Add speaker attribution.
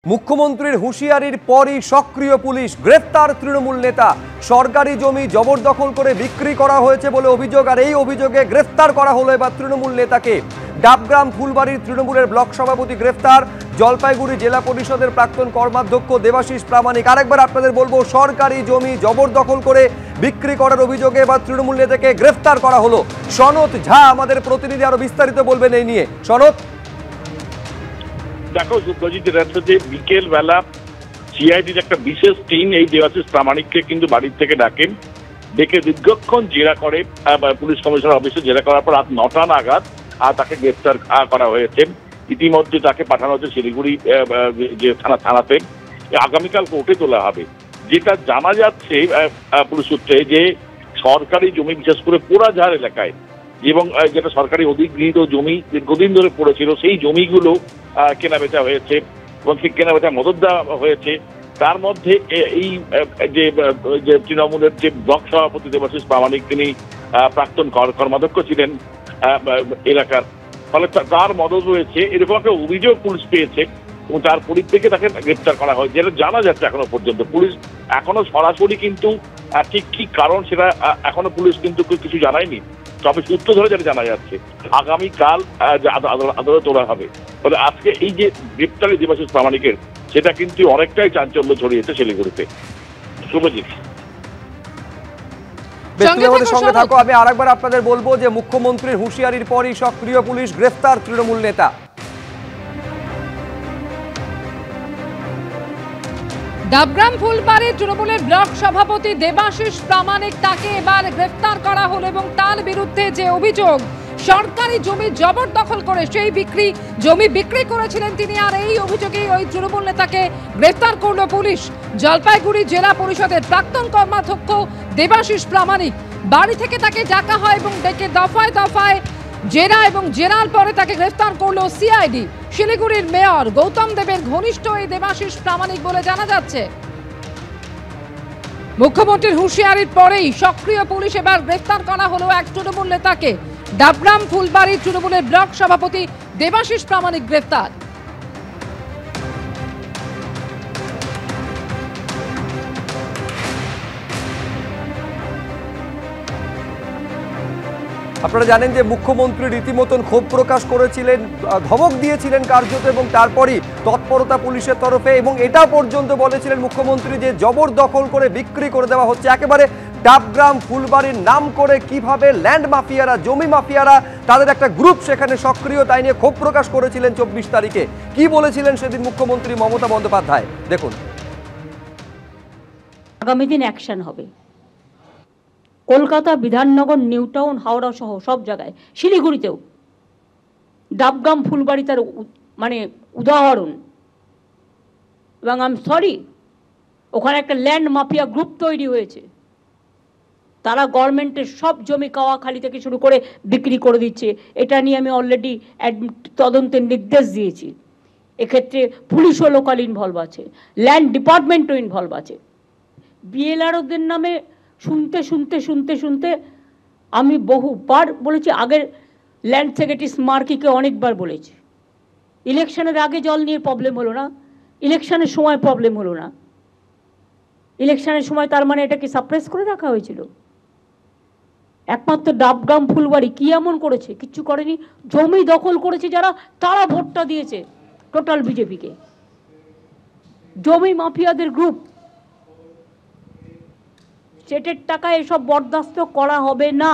Speaker 1: মুখ্যমন্ত্রীর হুঁশিয়ারির পরই সক্রিয় পুলিশ, গ্রেফতার তৃণমূল নেতা। সরকারি জমি জবরদখল করে বিক্রি করা হয়েছে বলে অভিযোগ, আর এই অভিযোগে গ্রেফতার করা হলো এবার তৃণমূল নেতাকে। ডাবগ্রাম ফুলবাড়ির তৃণমূলের ব্লক সভাপতি গ্রেফতার, জলপাইগুড়ি জেলা পরিষদের প্রাক্তন কর্মাধ্যক্ষ দেবাশিস প্রামাণিক। আরেকবার আপনাদের বলবো, সরকারি জমি জবরদখল করে বিক্রি করার অভিযোগে এবার তৃণমূল নেতাকে গ্রেফতার করা হলো। সনত ঝা আমাদের প্রতিনিধি আরো বিস্তারিত বলবেন এই নিয়ে। সনত,
Speaker 2: দেখো সুব্রজিৎ, এটা হচ্ছে বিকেল বেলা সিআইডির একটা বিশেষ টিম এই দেবাশিস প্রামাণিককে কিন্তু বাড়ির থেকে ডাকেন, ডেকে দীর্ঘক্ষণ জেরা করে পুলিশ কমিশনার অফিসে জেরা করার পর রাত 9টা নাগাদ তাকে গ্রেফতার করা হয়েছে। ইতিমধ্যে তাকে পাঠানো হচ্ছে শিলিগুড়ি যে থানাতে, আগামীকাল কোর্টে তোলা হবে। যেটা জানা যাচ্ছে পুলিশ সূত্রে যে সরকারি জমি, বিশেষ করে পোড়াঝাড় এলাকায় এবং যেটা সরকারি অধিগৃহীত জমি দীর্ঘদিন ধরে পড়েছিল, সেই জমিগুলো কেনাবেচা হয়েছে এবং সেই কেনাবেচা মদত দেওয়া হয়েছে। তার মধ্যে এই যে তৃণমূলের যে ব্লক সভাপতি দেবাশিস প্রামাণিক, তিনি প্রাক্তন কর্মাধ্যক্ষ ছিলেন এলাকার, ফলে তার মদত রয়েছে এরকম একটা অভিযোগ পুলিশ পেয়েছে এবং তার পরিপ্রেক্ষিতে তাকে গ্রেপ্তার করা হয়, যেটা জানা যাচ্ছে এখনো পর্যন্ত। পুলিশ এখনো সরাসরি কিন্তু ঠিক কি কারণ সেটা এখনো পুলিশ কিন্তু কিছু জানায়নি, তবে সূত্র ধরে যেটা জানা যাচ্ছে আগামীকাল আদালতে তোলা হবে। ফলে আজকে এই যে গ্রেপ্তারি দেবাশিস প্রামাণিকের, সেটা কিন্তু অনেকটাই চাঞ্চল্য ছড়িয়েছে শিলিগুড়িতে। শুভজিৎ,
Speaker 1: সঙ্গে থাকো। আমি আরেকবার আপনাদের বলবো যে মুখ্যমন্ত্রীর হুঁশিয়ারির পরই সক্রিয় পুলিশ, গ্রেফতার তৃণমূল নেতা।
Speaker 3: ডাবগ্রাম ফুলবাড়ির তৃণমূলের ব্লক সভাপতি দেবাশিস প্রামাণিক, তাকে এবার গ্রেফতার করা হলো এবং তার বিরুদ্ধে যে অভিযোগ সরকারি জমি জবরদখল করে সেই জমি বিক্রি করেছিলেন তিনি, আর এই অভিযোগে ওই তৃণমূল নেতাকে গ্রেফতার করলো পুলিশ। জলপাইগুড়ি জেলা পরিষদের প্রাক্তন কর্মাধ্যক্ষ দেবাশিস প্রামাণিক, বাড়ি থেকে তাকে ডাকা হয় এবং ডেকে দফায় দফায় জেরা, এবং জেরার পরে তাকে গ্রেফতার করলো সিআইডি। শিলিগুড়ির মেয়র গৌতম দেবের ঘনিষ্ঠ এই দেবাশিস প্রামাণিক বলে জানা যাচ্ছে। মুখ্যমন্ত্রীর হুঁশিয়ারির পরেই সক্রিয় পুলিশ, এবার গ্রেফতার করা হলো এক তৃণমূল নেতাকে। ডাবগ্রাম ফুলবাড়ির তৃণমূলের ব্লক সভাপতি দেবাশিস প্রামাণিক গ্রেফতার।
Speaker 1: আপনারা জানেন যে মুখ্যমন্ত্রী রীতিমতন ক্ষোভ প্রকাশ করেছিলেন, ধমক দিয়েছিলেন কার্যত, এবং তারপরই তৎপরতা পুলিশের তরফে, এবং এটা পর্যন্ত বলেছিলেন মুখ্যমন্ত্রী যে জবরদখল করে বিক্রি করে দেওয়া হচ্ছে একেবারে ডাবগ্রাম ফুলবাড়ির নাম করে। কিভাবে ল্যান্ড মাফিয়ারা, জমি মাফিয়ারা, তাদের একটা গ্রুপ সেখানে সক্রিয়, তাই নিয়ে ক্ষোভ প্রকাশ করেছিলেন 24 তারিখে। কি বলেছিলেন সেদিন মুখ্যমন্ত্রী মমতা বন্দ্যোপাধ্যায়, দেখুন।
Speaker 4: আগামী দিন অ্যাকশন হবে। কলকাতা, বিধাননগর, নিউ টাউন, হাওড়া সহ সব জায়গায়, শিলিগুড়িতেও ডাবগ্রাম ফুলবাড়ি তার মানে উদাহরণ। এবং আই এম সরি, ওখানে একটা ল্যান্ড মাফিয়া গ্রুপ তৈরি হয়েছে, তারা গভর্নমেন্টের সব জমি কাওয়াখালি থেকে শুরু করে বিক্রি করে দিচ্ছে। এটা নিয়ে আমি অলরেডি তদন্তের নির্দেশ দিয়েছি। এক্ষেত্রে পুলিশও লোকাল ইনভলভ আছে, ল্যান্ড ডিপার্টমেন্টও ইনভলভ আছে। বিএলআরওদের নামে শুনতে শুনতে শুনতে শুনতে আমি বহুবার বলেছি, আগের ল্যান্ড সেক্রেটারি স্মার্কিকে অনেকবার বলেছি। ইলেকশনের আগে জল নিয়ে প্রবলেম হলো না, ইলেকশনের সময় প্রবলেম হলো না। ইলেকশনের সময় তার মানে এটাকে সাপ্রেস করে রাখা হয়েছিল। একমাত্র ডাবগ্রাম ফুলবাড়ি কি এমন করেছে? কিচ্ছু করেনি। জমি দখল করেছে যারা, তারা ভোটটা দিয়েছে টোটাল বিজেপিকে। জমি মাফিয়াদের গ্রুপ, স্টেটের টাকা এসব বরদাস্ত করা হবে না।